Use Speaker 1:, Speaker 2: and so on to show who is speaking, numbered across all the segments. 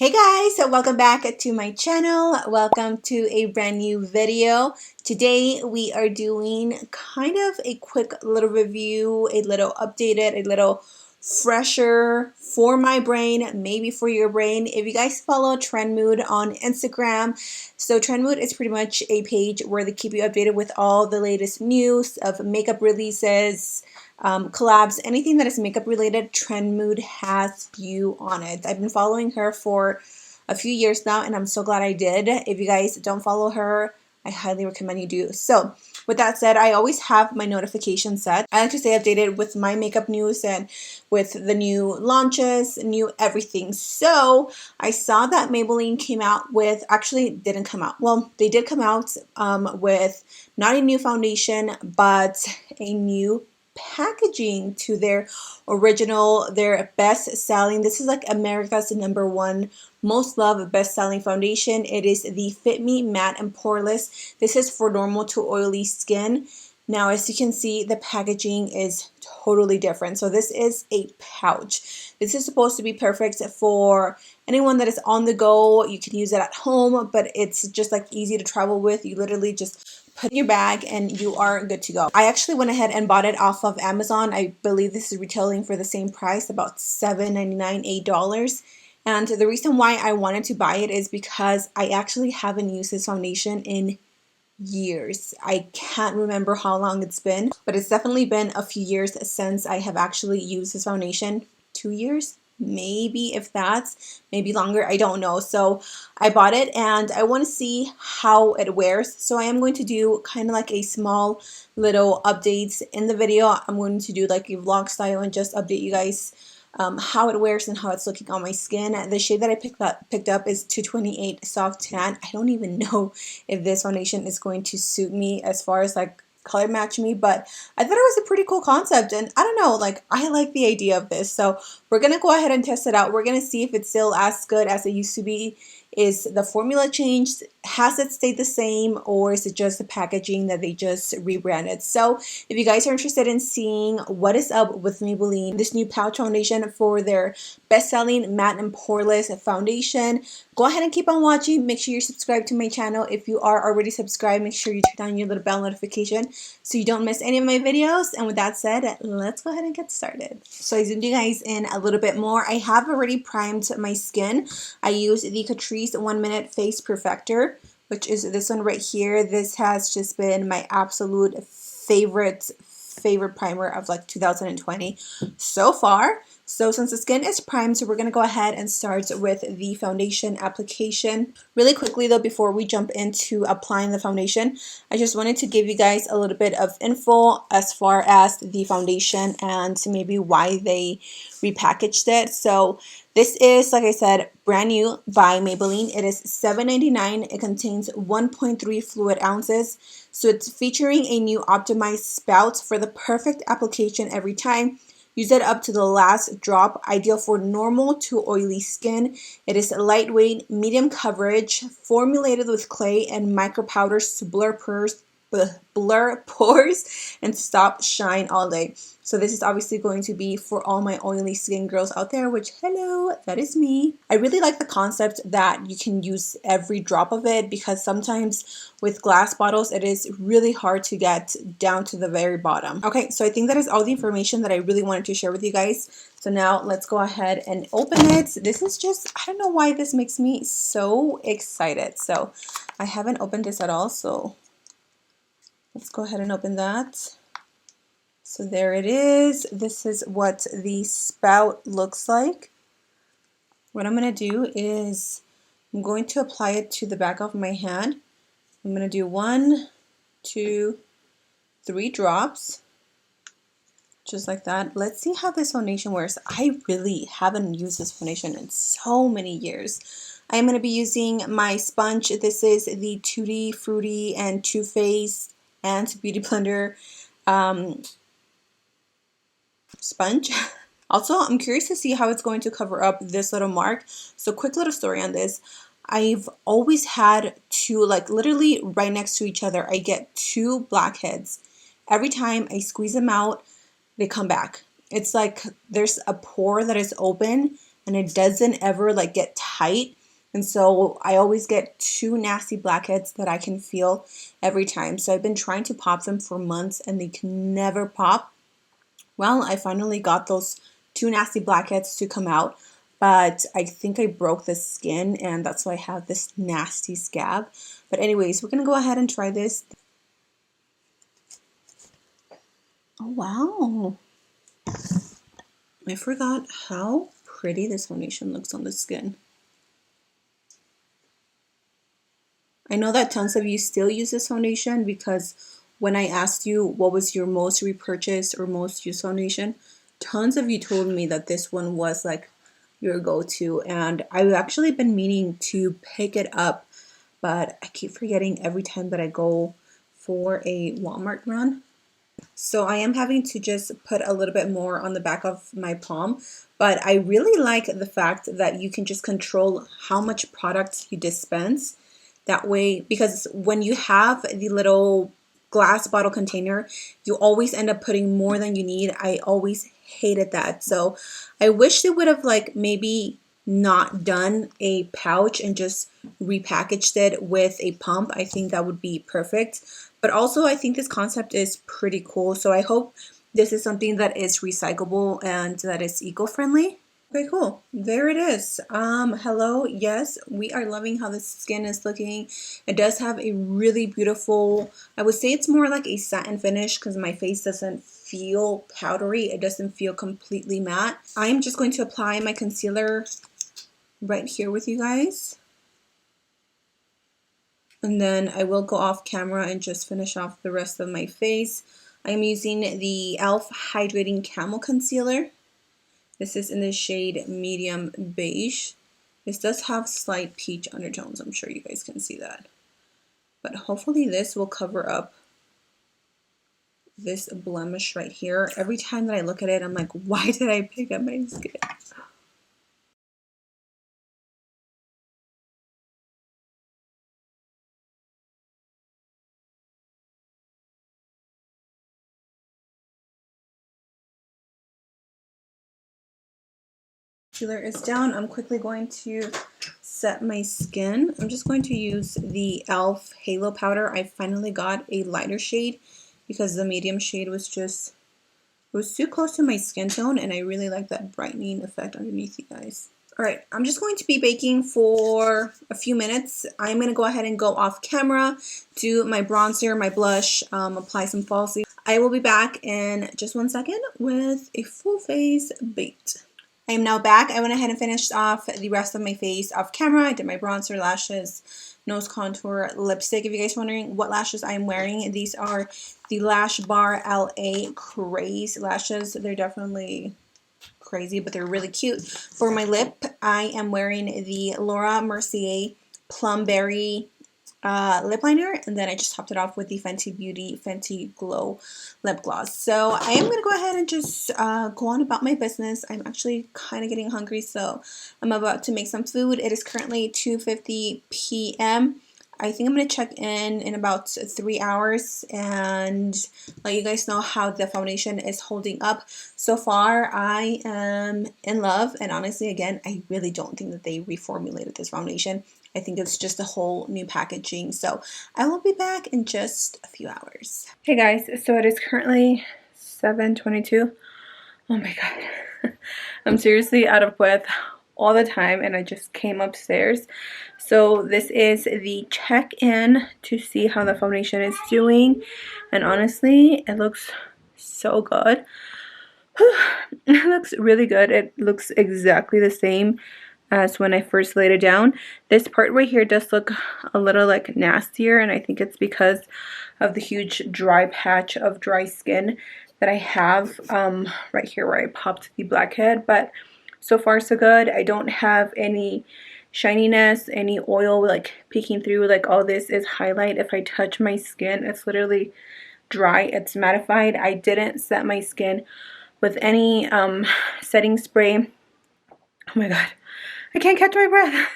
Speaker 1: Hey guys, so welcome back to my channel. Welcome to a brand new video. Today we are doing kind of a quick little review, a little updated, a little fresher for my brain, maybe for your brain. If you guys follow Trend Mood on Instagram, so Trend Mood is pretty much a page where they keep you updated with all the latest news of makeup releases, collabs, anything that is makeup related. Trend Mood has you on it. I've been following her for a few years now, and I'm so glad I did. If you guys don't follow her, I highly recommend you do. So with that said, I always have my notifications set. I like to stay updated with my makeup news and with the new launches, new everything. So I saw that Maybelline came out with, actually didn't come out, well, they did come out with not a new foundation, but a new packaging to their original, their best selling. This is like America's #1 most loved best selling foundation. It is the Fit Me Matte and Poreless. This is for normal to oily skin. Now, as you can see, the packaging is totally different. So this is a pouch. This is supposed to be perfect for anyone that is on the go. You can use it at home, but it's just like easy to travel with. You literally just put it in your bag and you are good to go. I actually went ahead and bought it off of Amazon. I believe this is retailing for the same price, about $7.99, $8. And the reason why I wanted to buy it is because I actually haven't used this foundation in years. I can't remember how long it's been, but it's definitely been a few years since I have actually used this foundation. 2 years? Maybe, if that's maybe longer, I don't know. So I bought it and I want to see how it wears. So I am going to do kind of like a small little updates in the video. I'm going to do like a vlog style and just update you guys how it wears and how it's looking on my skin. The shade that I picked up is 228 Soft Tan. I don't even know if this foundation is going to suit me as far as like color match me, but I thought it was a pretty cool concept, and I don't know, like I like the idea of this. So we're gonna go ahead and test it out. We're gonna see if it's still as good as it used to be. Is the formula changed? Has it stayed the same, or is it just the packaging that they just rebranded? So if you guys are interested in seeing what is up with Maybelline, this new pouch foundation for their best-selling matte and poreless foundation, go ahead and keep on watching. Make sure you're subscribed to my channel. If you are already subscribed, make sure you turn on your little bell notification so you don't miss any of my videos. And with that said, let's go ahead and get started. So I zoomed you guys in a little bit more. I have already primed my skin. I used the Catrice 1 Minute Face Perfector, which is this one right here. This has just been my absolute favorite primer of like 2020 so far. So since the skin is primed, so we're going to go ahead and start with the foundation application. Really quickly though, before we jump into applying the foundation, I just wanted to give you guys a little bit of info as far as the foundation and maybe why they repackaged it. So this is, like I said, brand new by Maybelline. It is $7.99. It contains 1.3 fluid ounces. So it's featuring a new optimized spout for the perfect application every time. Use it up to the last drop, ideal for normal to oily skin. It is lightweight, medium coverage, formulated with clay and micro powders to blur pores and stop shine all day. So this is obviously going to be for all my oily skin girls out there, which, hello, that is me. I really like the concept that you can use every drop of it, because sometimes with glass bottles it is really hard to get down to the very bottom. Okay, so I think that is all the information that I really wanted to share with you guys. So now let's go ahead and open it. This is just, I don't know why this makes me so excited. So I haven't opened this at all, so let's go ahead and open that. So there it is. This is what the spout looks like. What I'm going to do is I'm going to apply it to the back of my hand. I'm going to do 1, 2, 3 drops. Just like that. Let's see how this foundation wears. I really haven't used this foundation in so many years. I'm going to be using my sponge. This is the Tutti Frutti and Too Faced and Beauty Blender sponge. Also, I'm curious to see how it's going to cover up this little mark. So quick little story on this. I've always had two, like literally right next to each other, I get 2 blackheads. Every time I squeeze them out, they come back. It's like there's a pore that is open and it doesn't ever like get tight. And so I always get two nasty blackheads that I can feel every time. So I've been trying to pop them for months and they can never pop. Well, I finally got those two nasty blackheads to come out, but I think I broke the skin and that's why I have this nasty scab. But anyways, we're going to go ahead and try this. Oh, wow. I forgot how pretty this foundation looks on the skin. I know that tons of you still use this foundation because when I asked you what was your most repurchased or most used foundation, tons of you told me that this one was like your go-to, and I've actually been meaning to pick it up, but I keep forgetting every time that I go for a Walmart run. So I am having to just put a little bit more on the back of my palm, but I really like the fact that you can just control how much product you dispense. That way, because when you have the little glass bottle container, you always end up putting more than you need. I always hated that. So I wish they would have like maybe not done a pouch and just repackaged it with a pump. I think that would be perfect. But also I think this concept is pretty cool. So I hope this is something that is recyclable and that is eco-friendly. Okay, cool. There it is. Hello. Yes, we are loving how the skin is looking. It does have a really beautiful, I would say it's more like a satin finish because my face doesn't feel powdery. It doesn't feel completely matte. I'm just going to apply my concealer right here with you guys. And then I will go off camera and just finish off the rest of my face. I'm using the e.l.f. Hydrating Camel Concealer. This is in the shade Medium Beige. This does have slight peach undertones. I'm sure you guys can see that. But hopefully this will cover up this blemish right here. Every time that I look at it, I'm like, why did I pick up my skin? Concealer is down. I'm quickly going to set my skin. I'm just going to use the e.l.f. Halo Powder. I finally got a lighter shade because the medium shade was just, it was too close to my skin tone, and I really like that brightening effect underneath, you guys. Alright, I'm just going to be baking for a few minutes. I'm going to go ahead and go off camera, do my bronzer, my blush, apply some falsies. I will be back in just 1 second with a full face baked. I am now back. I went ahead and finished off the rest of my face off camera. I did my bronzer, lashes, nose contour, lipstick. If you guys are wondering what lashes I'm wearing, these are the Lash Bar LA Craze lashes. They're definitely crazy, but they're really cute. For my lip, I am wearing the Laura Mercier Plumberry lip liner, and then I just topped it off with the Fenty Beauty Fenty Glow lip gloss. So I am going to go ahead and just go on about my business. I'm actually kind of getting hungry, so I'm about to make some food. It is currently 2:50 p.m. I think I'm going to check in about 3 hours and let you guys know how the foundation is holding up. So far, I am in love, and honestly, again, I really don't think that they reformulated this foundation. I think it's just a whole new packaging. So I will be back in just a few hours. Hey guys, so it is currently 7:22. Oh my god. I'm seriously out of breath all the time, and I just came upstairs. So this is the check-in to see how the foundation is doing, and honestly, it looks so good. It looks really good. It looks exactly the same as when I first laid it down. This part right here does look a little like nastier, and I think it's because of the huge dry patch of dry skin that I have right here where I popped the blackhead. But so far so good. I don't have any shininess, any oil like peeking through. Like all this is highlight. If I touch my skin, it's literally dry, it's mattified. I didn't set my skin with any setting spray. Oh my god, I can't catch my breath.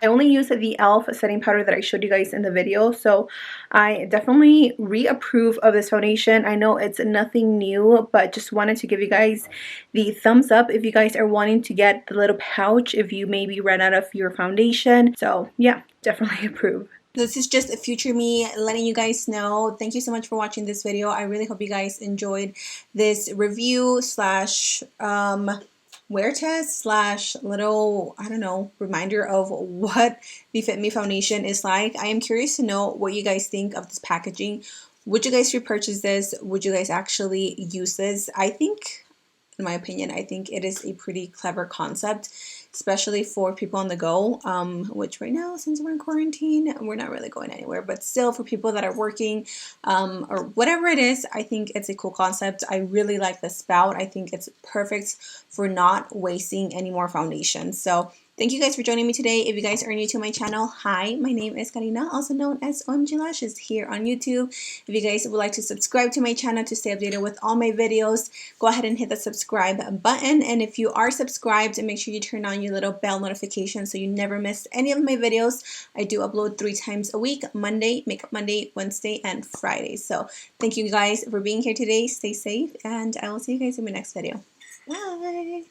Speaker 1: I only use the e.l.f. setting powder that I showed you guys in the video, so I definitely reapprove of this foundation. I know it's nothing new, but just wanted to give you guys the thumbs up if you guys are wanting to get the little pouch if you maybe ran out of your foundation. So yeah, definitely approve. This is just a future me letting you guys know. Thank you so much for watching this video. I really hope you guys enjoyed this review slash wear test slash little, I don't know, reminder of what the Fit Me foundation is like. I am curious to know what you guys think of this packaging. Would you guys repurchase this? Would you guys actually use this? I think, in my opinion, I think it is a pretty clever concept, especially for people on the go, which right now, since we're in quarantine, we're not really going anywhere, but still for people that are working or whatever it is, I think it's a cool concept. I really like the spout. I think it's perfect for not wasting any more foundation. So thank you guys for joining me today. If you guys are new to my channel, hi, my name is Karina, also known as Ohmglashes here on YouTube. If you guys would like to subscribe to my channel to stay updated with all my videos, go ahead and hit the subscribe button. And if you are subscribed, make sure you turn on your little bell notification so you never miss any of my videos. I do upload 3 times a week: Monday, Makeup Monday, Wednesday, and Friday. So thank you guys for being here today. Stay safe, and I will see you guys in my next video. Bye!